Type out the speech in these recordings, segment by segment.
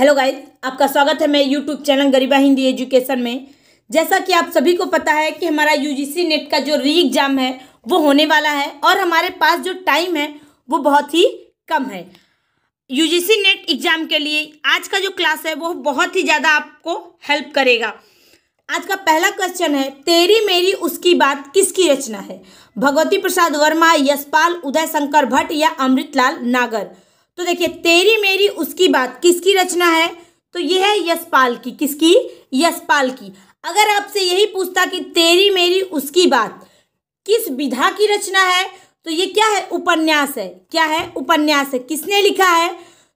Hello guys, आपका स्वागत है मेरे यूट्यूब चैनल गरिमा हिंदी एजुकेशन में। जैसा कि आप सभी को पता है कि हमारा यूजीसी नेट का जो री एग्ज़ाम है वो होने वाला है और हमारे पास जो टाइम है वो बहुत ही कम है। यूजीसी नेट एग्ज़ाम के लिए आज का जो क्लास है वो बहुत ही ज़्यादा आपको हेल्प करेगा। आज का पहला क्वेश्चन है, तेरी मेरी उसकी बात किसकी रचना है? भगवती प्रसाद वर्मा, यशपाल, उदय शंकर भट्ट या अमृतलाल नागर। तो देखिए, तेरी मेरी उसकी बात किसकी रचना है? तो ये है यशपाल की। किसकी? यशपाल की। अगर आपसे यही पूछता कि तेरी मेरी उसकी बात किस विधा की रचना है, तो ये क्या है? उपन्यास है। क्या है? उपन्यास है। किसने लिखा है?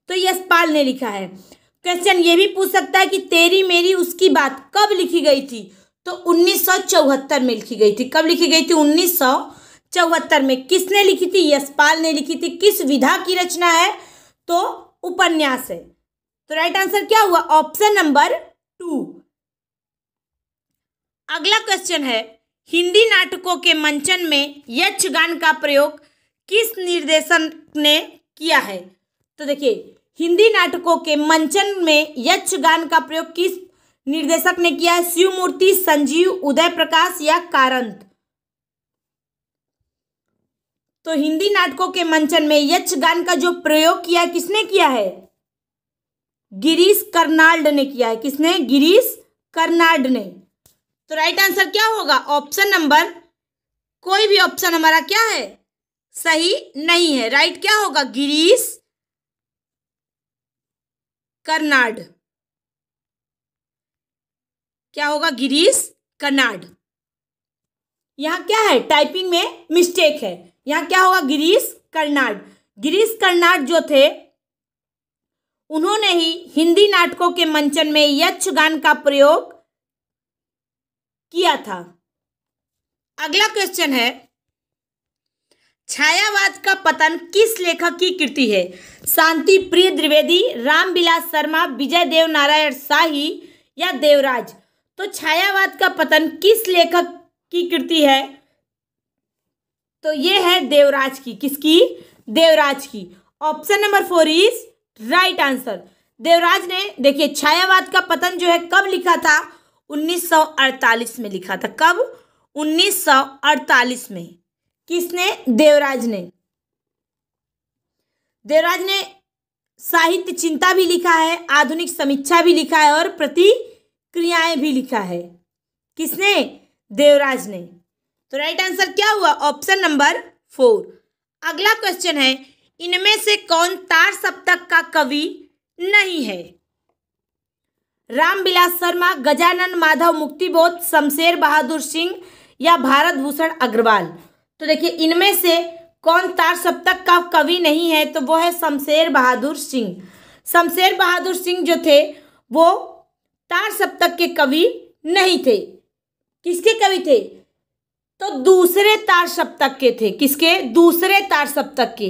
तो यशपाल ने लिखा है। क्वेश्चन ये भी पूछ सकता है कि तेरी मेरी उसकी बात कब लिखी गई थी? तो 1974 में लिखी गई थी। कब लिखी गई थी? 1974 में। किसने लिखी थी? यशपाल ने लिखी थी। किस विधा की रचना है? तो उपन्यास है। तो राइट आंसर क्या हुआ? Option number 2। अगला क्वेश्चन है, हिंदी नाटकों के मंचन में यक्षगान का प्रयोग किस निर्देशक ने किया है? तो देखिए, हिंदी नाटकों के मंचन में यक्षगान का प्रयोग किस निर्देशक ने किया है? शिवमूर्ति, संजीव, उदय प्रकाश या कारंत। तो हिंदी नाटकों के मंचन में यक्षगान का जो प्रयोग किया है, किसने किया है? गिरीश कर्नाड ने किया है। किसने? गिरीश कर्नाड ने। तो राइट आंसर क्या होगा? ऑप्शन नंबर, कोई भी ऑप्शन हमारा क्या है? सही नहीं है। राइट क्या होगा? गिरीश कर्नाड। क्या होगा? गिरीश कर्नाड। यहाँ क्या है? टाइपिंग में मिस्टेक है। यहाँ क्या होगा? गिरीश कर्नाड। गिरीश कर्नाड जो थे उन्होंने ही हिंदी नाटकों के मंचन में यक्षगान का प्रयोग किया था। अगला क्वेश्चन है, छायावाद का पतन किस लेखक की कृति है? शांति प्रिय द्विवेदी, रामविलास शर्मा, विजय देव नारायण शाही या देवराज। तो छायावाद का पतन किस लेखक की कृति है? तो ये है देवराज की। किसकी? देवराज की। Option number 4 is right answer. Devraj ने, देखिए, छायावाद का पतन जो है कब लिखा था? 1948 में लिखा था। कब? 1948 में। किसने? देवराज ने। देवराज ने साहित्य चिंता भी लिखा है, आधुनिक समीक्षा भी लिखा है और प्रतिक्रियाएं भी लिखा है। किसने? देवराज ने। तो राइट आंसर क्या हुआ? Option number 4। अगला क्वेश्चन है, इनमें से कौन तार सप्तक का कवि नहीं है? रामविलास शर्मा, गजानन माधव मुक्तिबोध, शमशेर बहादुर सिंह या भारत भूषण अग्रवाल। तो देखिए, इनमें से कौन तार सप्तक का कवि नहीं है? तो वो है शमशेर बहादुर सिंह। शमशेर बहादुर सिंह जो थे वो तार सप्तक के कवि नहीं थे। किसके कवि थे? तो दूसरे तार सप्तक के थे। किसके? दूसरे तार सप्तक के।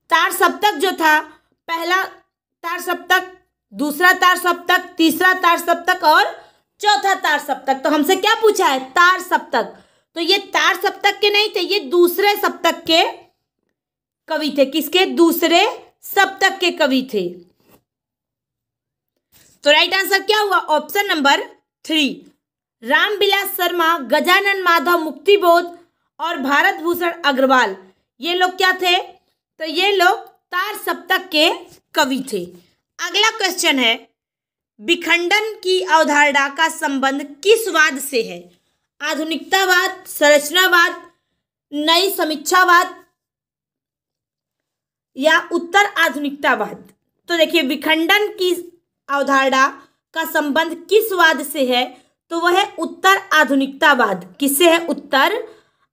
तार सप्तक जो था, पहला तार सप्तक, दूसरा तार सप्तक, तीसरा तार सप्तक और चौथा तार सप्तक। तो हमसे क्या पूछा है? तार सप्तक। तो ये तार सप्तक के नहीं थे, ये दूसरे सप्तक के कवि थे। किसके? दूसरे सप्तक के कवि थे। तो राइट आंसर क्या हुआ? Option number 3। रामविलास शर्मा, गजानन माधव मुक्तिबोध और भारत भूषण अग्रवाल, ये लोग क्या थे? तो ये लोग तार सप्तक के कवि थे। अगला क्वेश्चन है, विखंडन की अवधारणा का संबंध किस वाद से है? आधुनिकतावाद, संरचनावाद, नई समीक्षावाद या उत्तर आधुनिकतावाद। तो देखिए, विखंडन की अवधारणा का संबंध किस वाद से है? तो वह है उत्तर आधुनिकतावाद। किससे है? उत्तर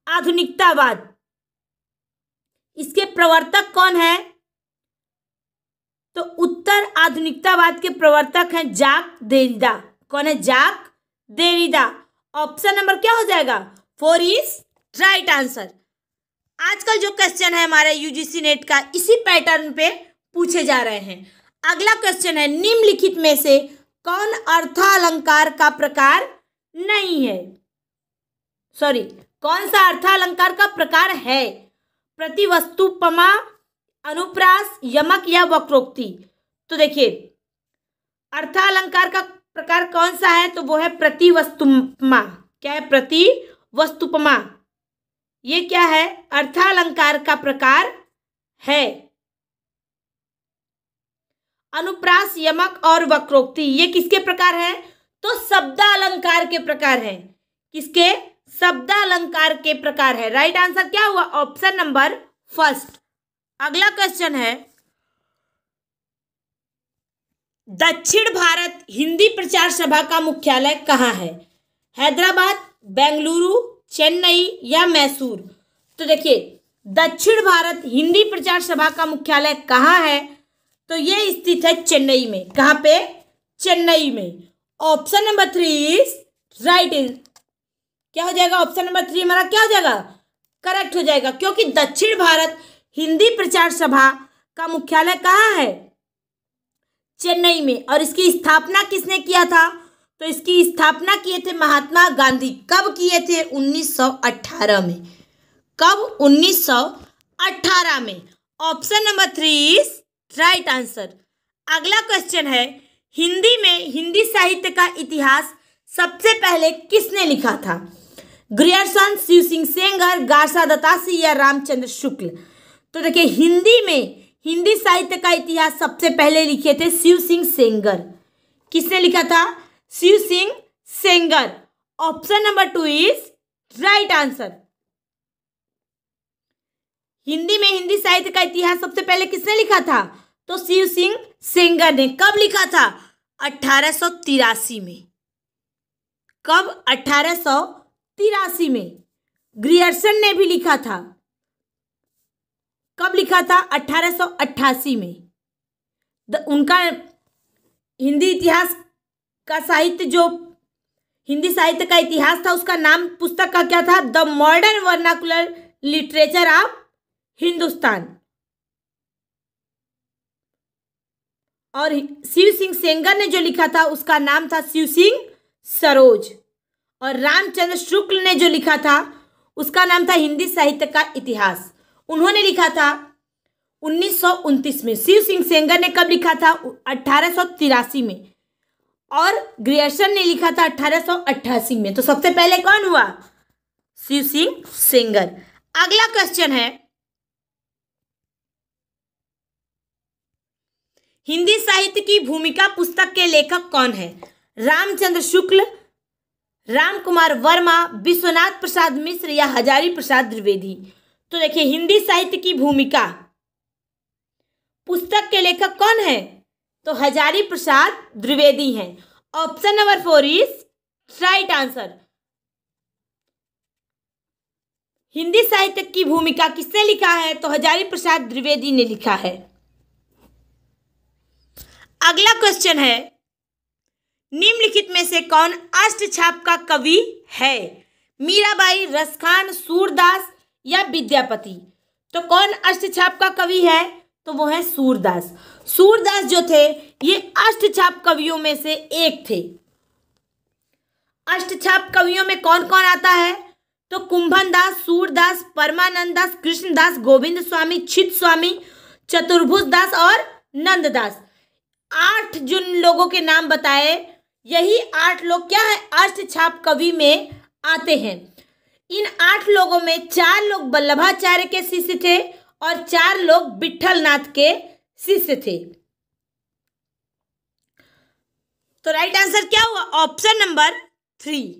आधुनिकतावाद। इसके प्रवर्तक कौन है? तो उत्तर आधुनिकतावाद के प्रवर्तक हैं जाक देरिडा। कौन है? जाक देरिडा। ऑप्शन नंबर क्या हो जाएगा? 4 इज राइट आंसर। आजकल जो क्वेश्चन है हमारे यूजीसी नेट का, इसी पैटर्न पे पूछे जा रहे हैं। अगला क्वेश्चन है, निम्नलिखित में से कौन अर्थालंकार का प्रकार नहीं है? सॉरी, कौन सा अर्थालंकार का प्रकार है? प्रतिवस्तुपमा, अनुप्रास, यमक या वक्रोक्ति। तो देखिए, अर्थालंकार का प्रकार कौन सा है? तो वो है प्रतिवस्तुपमा। क्या है? प्रतिवस्तुपमा। ये क्या है? अर्थालंकार का प्रकार है। अनुप्रास, यमक और वक्रोक्ति ये किसके प्रकार है? तो शब्दालंकार के प्रकार है। किसके? शब्दालंकार के प्रकार है। राइट आंसर क्या हुआ? Option number first. अगला क्वेश्चन है, दक्षिण भारत हिंदी प्रचार सभा का मुख्यालय कहाँ है? हैदराबाद, बेंगलुरु, चेन्नई या मैसूर? तो देखिए, दक्षिण भारत हिंदी प्रचार सभा का मुख्यालय कहाँ है? तो ये स्थित है चेन्नई में। कहाँ पे? चेन्नई में। Option number 3 is right. क्या हो जाएगा? ऑप्शन नंबर 3 हमारा क्या हो जाएगा? करेक्ट हो जाएगा, क्योंकि दक्षिण भारत हिंदी प्रचार सभा का मुख्यालय कहाँ है? चेन्नई में। और इसकी स्थापना किसने किया था? तो इसकी स्थापना किए थे महात्मा गांधी। कब किए थे? 1918 में। कब? 1918 में। Option number 3 is right answer. अगला क्वेश्चन है, हिंदी में हिंदी साहित्य का इतिहास सबसे पहले किसने लिखा था? ग्रियर्सन, शिव सिंह सेंगर, गारसा दत्तासी या रामचंद्र शुक्ल? तो देखिए, हिंदी में हिंदी साहित्य का इतिहास सबसे पहले लिखे थे शिव सिंह सेंगर। किसने लिखा था? Shiv Singh Sengar. Option number 2 is right answer. Hindi में हिंदी साहित्य का इतिहास सबसे पहले किसने लिखा था? तो शिव सिंह सेंगर ने। कब लिखा था? 1883 में। कब? 1883 में। ग्रियर्सन ने भी लिखा था। कब लिखा था? 1888 में। उनका हिंदी इतिहास का साहित्य, जो हिंदी साहित्य का इतिहास था, उसका नाम पुस्तक का क्या था? The modern vernacular literature of Hindustan. और शिव सिंह सेंगर ने जो लिखा था उसका नाम था शिव सिंह सरोज। और रामचंद्र शुक्ल ने जो लिखा था उसका नाम था हिंदी साहित्य का इतिहास। उन्होंने लिखा था 1929 में। शिव सिंह सेंगर ने कब लिखा था? 1883 में। और ग्रियर्सन ने लिखा था 1888 में। तो सबसे पहले कौन हुआ? शिव सिंह सेंगर। अगला क्वेश्चन है, हिंदी साहित्य की भूमिका पुस्तक के लेखक कौन है? रामचंद्र शुक्ल, राम कुमार वर्मा, विश्वनाथ प्रसाद मिश्र या हजारी प्रसाद द्विवेदी? तो देखिए, हिंदी साहित्य की भूमिका पुस्तक के लेखक कौन है? तो हजारी प्रसाद द्विवेदी हैं। Option number 4 is right answer. Hindi साहित्य की भूमिका किसने लिखा है? तो हजारी प्रसाद द्विवेदी ने लिखा है। अगला क्वेश्चन है, निम्नलिखित में से कौन अष्टछाप का कवि है? मीराबाई, रसखान, सूरदास या विद्यापति? तो कौन अष्टछाप का कवि है? तो वो है सूरदास। सूरदास जो थे ये अष्टछाप कवियों में से एक थे। अष्टछाप कवियों में कौन कौन आता है? तो कुंभन दास, सूरदास, परमानंद दास, कृष्णदास, गोविंद स्वामी, चित स्वामी, चतुर्भुज दास और नंददास। 8 जिन लोगों के नाम बताए, यही 8 लोग क्या है? अष्टछाप कवि में आते हैं। इन 8 लोगों में 4 लोग वल्लभाचार्य के शिष्य थे और 4 लोग विट्ठलनाथ के शिष्य थे। तो राइट आंसर क्या हुआ? Option number 3।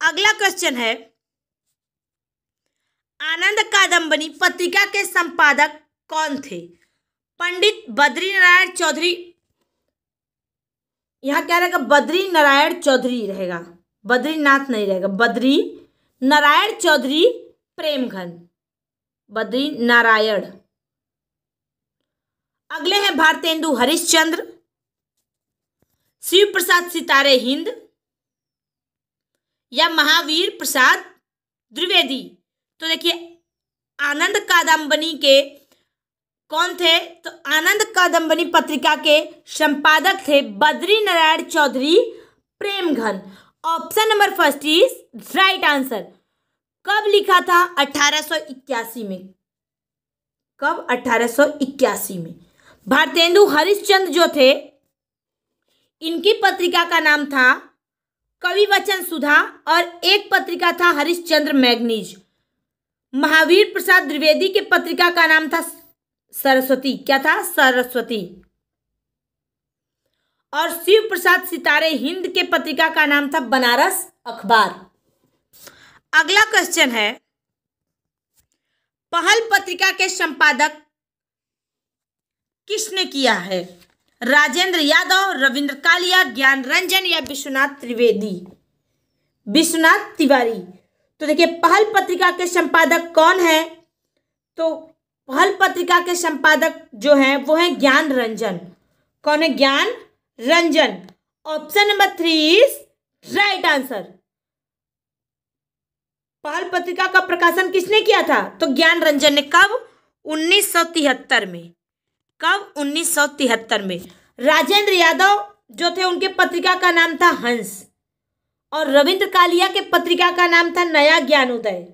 अगला क्वेश्चन है, आनंद कादंबनी पत्रिका के संपादक कौन थे? पंडित बद्री नारायण चौधरी। यहाँ क्या रहेगा? बद्री नारायण चौधरी रहेगा, बद्रीनाथ नहीं रहेगा। बद्री नारायण चौधरी प्रेमघन, बद्री नारायण। अगले हैं भारतेंदु हरिश्चंद्र, शिव प्रसाद सितारे हिंद या महावीर प्रसाद द्विवेदी? तो देखिए, आनंद कादंबनी के कौन थे? तो आनंद कादंबनी पत्रिका के संपादक थे Badri Narayan Chaudhary Premghan. Option number first is right answer. कब लिखा था? 1881 में। कब? 1881 में। भारतेंदु हरिश्चंद्र जो थे इनकी पत्रिका का नाम था कवि वचन सुधा और एक पत्रिका था हरिश्चंद्र मैगनीज। महावीर प्रसाद द्विवेदी के पत्रिका का नाम था सरस्वती। क्या था? सरस्वती। और शिव प्रसाद सितारे हिंद के पत्रिका का नाम था बनारस अखबार। अगला क्वेश्चन है, पहल पत्रिका के संपादक किसने किया है? राजेंद्र यादव, रविंद्र कालिया, ज्ञान रंजन या विश्वनाथ त्रिवेदी? विश्वनाथ तिवारी। तो देखिए, पहल पत्रिका के संपादक कौन है? तो पहल पत्रिका के संपादक जो हैं वो हैं ज्ञान रंजन। कौन है? ज्ञान Ranjan. Option number 3 is right answer. पहल पत्रिका का प्रकाशन किसने किया था? तो ज्ञान रंजन ने। कब? 1973 में। कब? 1973 में। राजेंद्र यादव जो थे उनके पत्रिका का नाम था हंस और रविंद्र कालिया के पत्रिका का नाम था नया ज्ञानोदय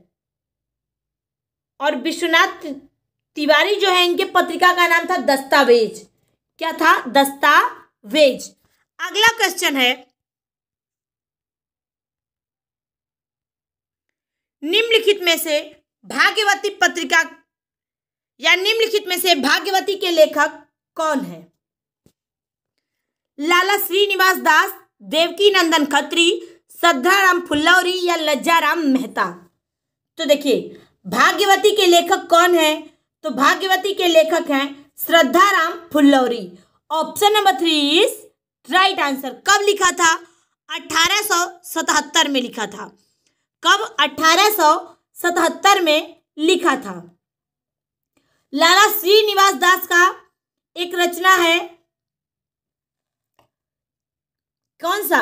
और विश्वनाथ तिवारी जो है इनके पत्रिका का नाम था दस्तावेज। क्या था? दस्तावेज। अगला क्वेश्चन है, निम्नलिखित में से भाग्यवती पत्रिका या निम्नलिखित में से भाग्यवती के लेखक कौन है? लाला श्रीनिवास दास, देवकी नंदन खत्री, श्रद्धाराम फुल्लौरी या लज्जाराम मेहता? तो देखिए, भाग्यवती के लेखक कौन है? तो भाग्यवती के लेखक हैं Shraddharam Phillauri. Option number 3 is right answer. कब लिखा था? 1877 में लिखा था। कब? 1877 में लिखा था। लाला श्रीनिवास दास का एक रचना है, कौन सा?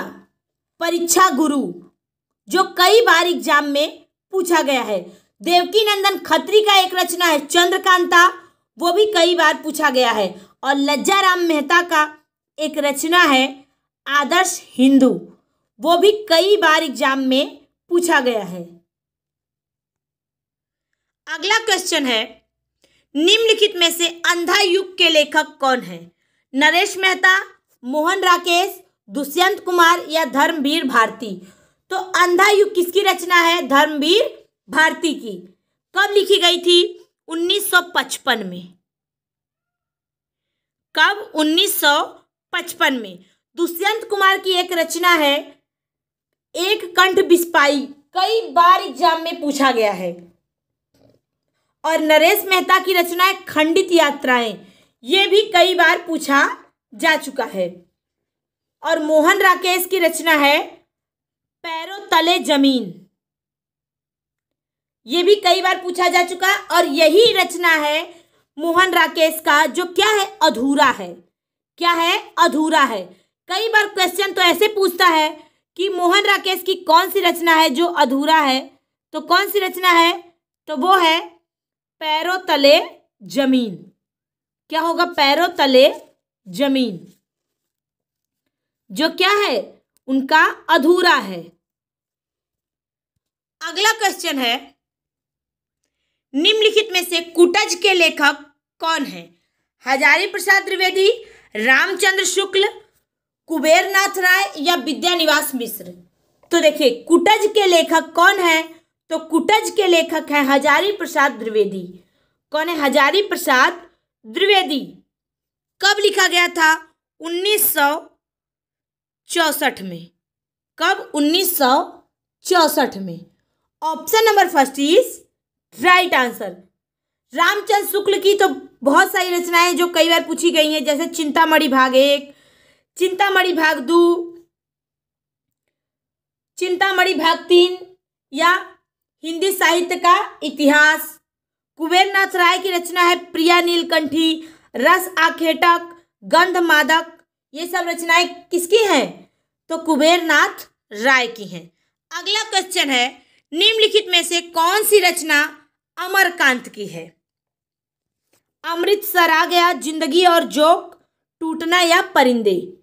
परीक्षा गुरु, जो कई बार एग्जाम में पूछा गया है। देवकी नंदन खत्री का एक रचना है चंद्रकांता, वो भी कई बार पूछा गया है। और लज्जाराम मेहता का एक रचना है आदर्श हिंदू, वो भी कई बार एग्जाम में पूछा गया है। अगला क्वेश्चन है, निम्नलिखित में से अंधा युग के लेखक कौन है? नरेश मेहता, मोहन राकेश, दुष्यंत कुमार या धर्मवीर भारती? तो अंधा युग किसकी रचना है? धर्मवीर भारती की। कब लिखी गई थी? 1955 में। कब? 1955 में। दुष्यंत कुमार की एक रचना है एक कंठ बिस्पाई, कई बार एग्जाम में पूछा गया है। और नरेश मेहता की रचना है खंडित यात्राएं, ये भी कई बार पूछा जा चुका है। और मोहन राकेश की रचना है पैरों तले जमीन, ये भी कई बार पूछा जा चुका है। और यही रचना है मोहन राकेश का जो क्या है? अधूरा है। क्या है? अधूरा है। कई बार क्वेश्चन तो ऐसे पूछता है कि मोहन राकेश की कौन सी रचना है जो अधूरा है? तो कौन सी रचना है? तो वो है पैरों तले जमीन। क्या होगा? पैरों तले जमीन, जो क्या है? उनका अधूरा है। अगला क्वेश्चन है, निम्नलिखित में से कुटज के लेखक कौन है? हजारी प्रसाद द्विवेदी, रामचंद्र शुक्ल, कुबेरनाथ राय या विद्यानिवास मिश्र? तो देखिए, कुटज के लेखक कौन है? तो कुटज के लेखक हैं हजारी प्रसाद द्विवेदी। कौन है? हजारी प्रसाद द्विवेदी। कब लिखा गया था? 1964 में। कब? 1964 में। Option number 1 is right answer. Ramchandra Shukla की तो बहुत सारी रचनाएं जो कई बार पूछी गई हैं, जैसे चिंतामणि भाग 1, चिंतामणि भाग 2, चिंतामणि भाग 3 या हिंदी साहित्य का इतिहास। कुबेरनाथ राय की रचना है प्रिया नीलकंठी, रस आखेटक, गंध मादक। ये सब रचनाएं किसकी हैं? तो कुबेरनाथ राय की हैं। अगला क्वेश्चन है, निम्नलिखित में से कौन सी रचना अमरकांत की है? अमृतसर आ गया, जिंदगी और जोक, टूटना या परिंदे?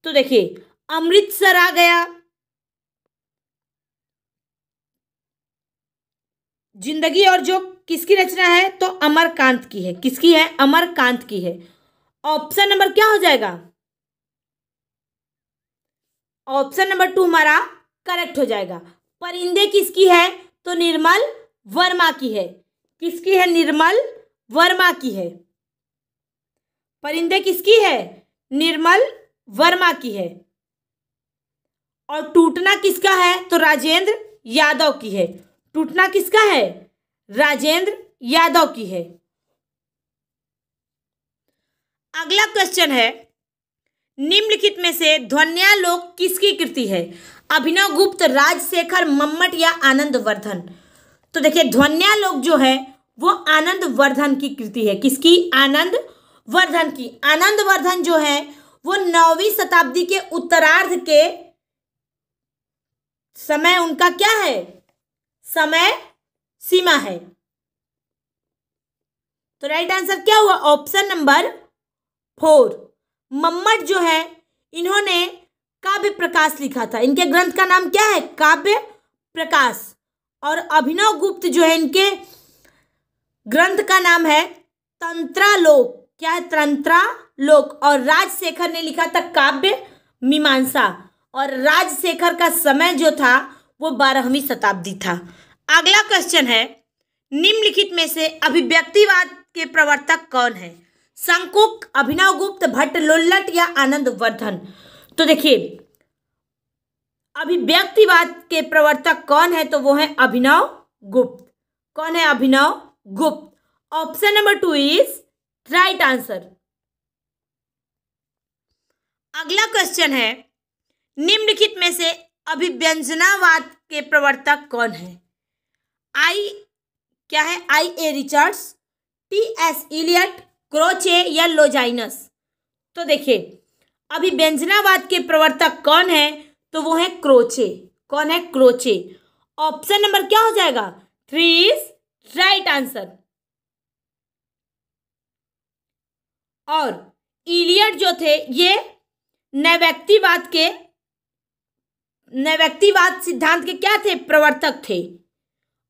तो देखिए, अमृतसर आ गया, जिंदगी और जोक किसकी रचना है? तो अमरकांत की है। किसकी है? अमरकांत की है। ऑप्शन नंबर क्या हो जाएगा? ऑप्शन नंबर 2 हमारा करेक्ट हो जाएगा। परिंदे किसकी है? तो निर्मल वर्मा की है। किसकी है? निर्मल वर्मा की है। परिंदे किसकी है? निर्मल वर्मा की है। और टूटना किसका है? तो राजेंद्र यादव की है। टूटना किसका है? राजेंद्र यादव की है। अगला क्वेश्चन है, निम्नलिखित में से ध्वन्यालोक किसकी कृति है? अभिनव गुप्त, राजशेखर, मम्मट या आनंद वर्धन? तो देखिए ध्वन्यालोक जो है वो आनंद वर्धन की कृति है। किसकी? आनंद वर्धन की। आनंद वर्धन जो है वो 9वीं शताब्दी के उत्तरार्ध के समय उनका क्या है? समय सीमा है। तो राइट आंसर क्या हुआ? Option number 4। मम्मट जो है इन्होंने काव्य प्रकाश लिखा था। इनके ग्रंथ का नाम क्या है? काव्य प्रकाश। और अभिनव गुप्त जो है इनके ग्रंथ का नाम है तंत्रालोक। क्या है? तंत्रालोक। और राजशेखर ने लिखा था काव्य मीमांसा। और राजशेखर का समय जो था वो 12वीं शताब्दी था। अगला क्वेश्चन है, निम्नलिखित में से अभिव्यक्तिवाद के प्रवर्तक कौन है? शंकुक, अभिनव गुप्त, भट्ट लोल्लट या आनंद वर्धन? तो देखिए अभिव्यक्तिवाद के प्रवर्तक कौन है? तो वो है अभिनव गुप्त। कौन है? अभिनव गुप्त। Option number 2 is right answer. अगला क्वेश्चन है, निम्नलिखित में से अभिव्यंजनावाद के प्रवर्तक कौन है? क्या है? IA Richards, TS Eliot, Croce या लोजाइनस? तो देखिए अभिव्यंजनावाद के प्रवर्तक कौन है? तो वो है क्रोचे। कौन है? क्रोचे। ऑप्शन नंबर क्या हो जाएगा? 3 इज राइट आंसर। और इलियट जो थे ये नैव्यक्तिवाद सिद्धांत के क्या थे? प्रवर्तक थे।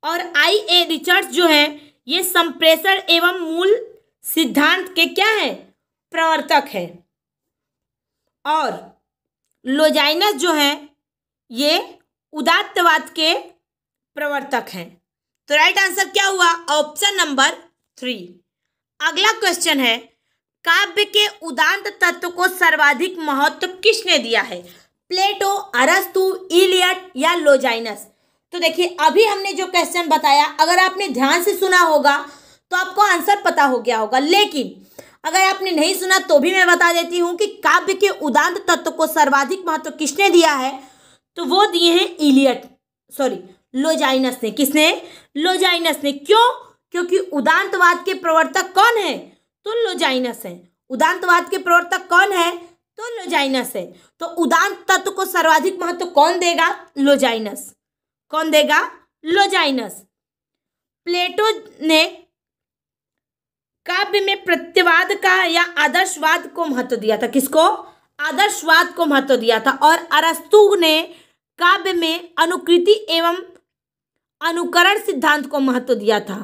और IA रिचर्ड्स जो है ये संप्रेषण एवं मूल सिद्धांत के क्या है? प्रवर्तक है। और लोजाइनस जो है ये उदात्तवाद के प्रवर्तक हैं। तो राइट आंसर क्या हुआ? Option number 3। अगला क्वेश्चन है, काव्य के उदात्त तत्व को सर्वाधिक महत्व किसने दिया है? प्लेटो, अरस्तु, इलियट या लोजाइनस? तो देखिए अभी हमने जो क्वेश्चन बताया अगर आपने ध्यान से सुना होगा तो आपको आंसर पता हो गया होगा, लेकिन अगर आपने नहीं सुना तो भी मैं बता देती हूँ कि काव्य के उदात्त तत्व को सर्वाधिक महत्व किसने दिया है? तो वो दिए हैं लोजाइनस ने। किसने? लोजाइनस ने। क्यों? क्योंकि उदांतवाद के प्रवर्तक कौन है? तो लोजाइनस है। उदांतवाद के प्रवर्तक कौन है? तो लोजाइनस है। तो उदांत तत्व को सर्वाधिक महत्व कौन देगा? लोजाइनस। कौन देगा? लोजाइनस। प्लेटो ने काव्य में प्रत्यवाद का या आदर्शवाद को महत्व दिया था। किसको? आदर्शवाद को महत्व दिया था। और अरस्तु ने काव्य में अनुकृति एवं अनुकरण सिद्धांत को महत्व दिया था।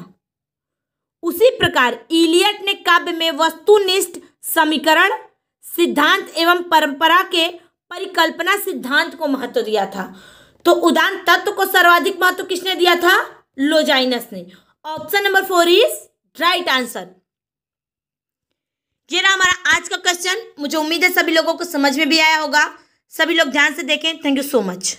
उसी प्रकार इलियट ने काव्य में वस्तुनिष्ठ समीकरण सिद्धांत एवं परंपरा के परिकल्पना सिद्धांत को महत्व दिया था। तो उदांत तत्व को सर्वाधिक महत्व किसने दिया था? लोजाइनस ने। Option number 4 is right answer. ये रहा हमारा आज का क्वेश्चन। मुझे उम्मीद है सभी लोगों को समझ में भी आया होगा। सभी लोग ध्यान से देखें। Thank you so much.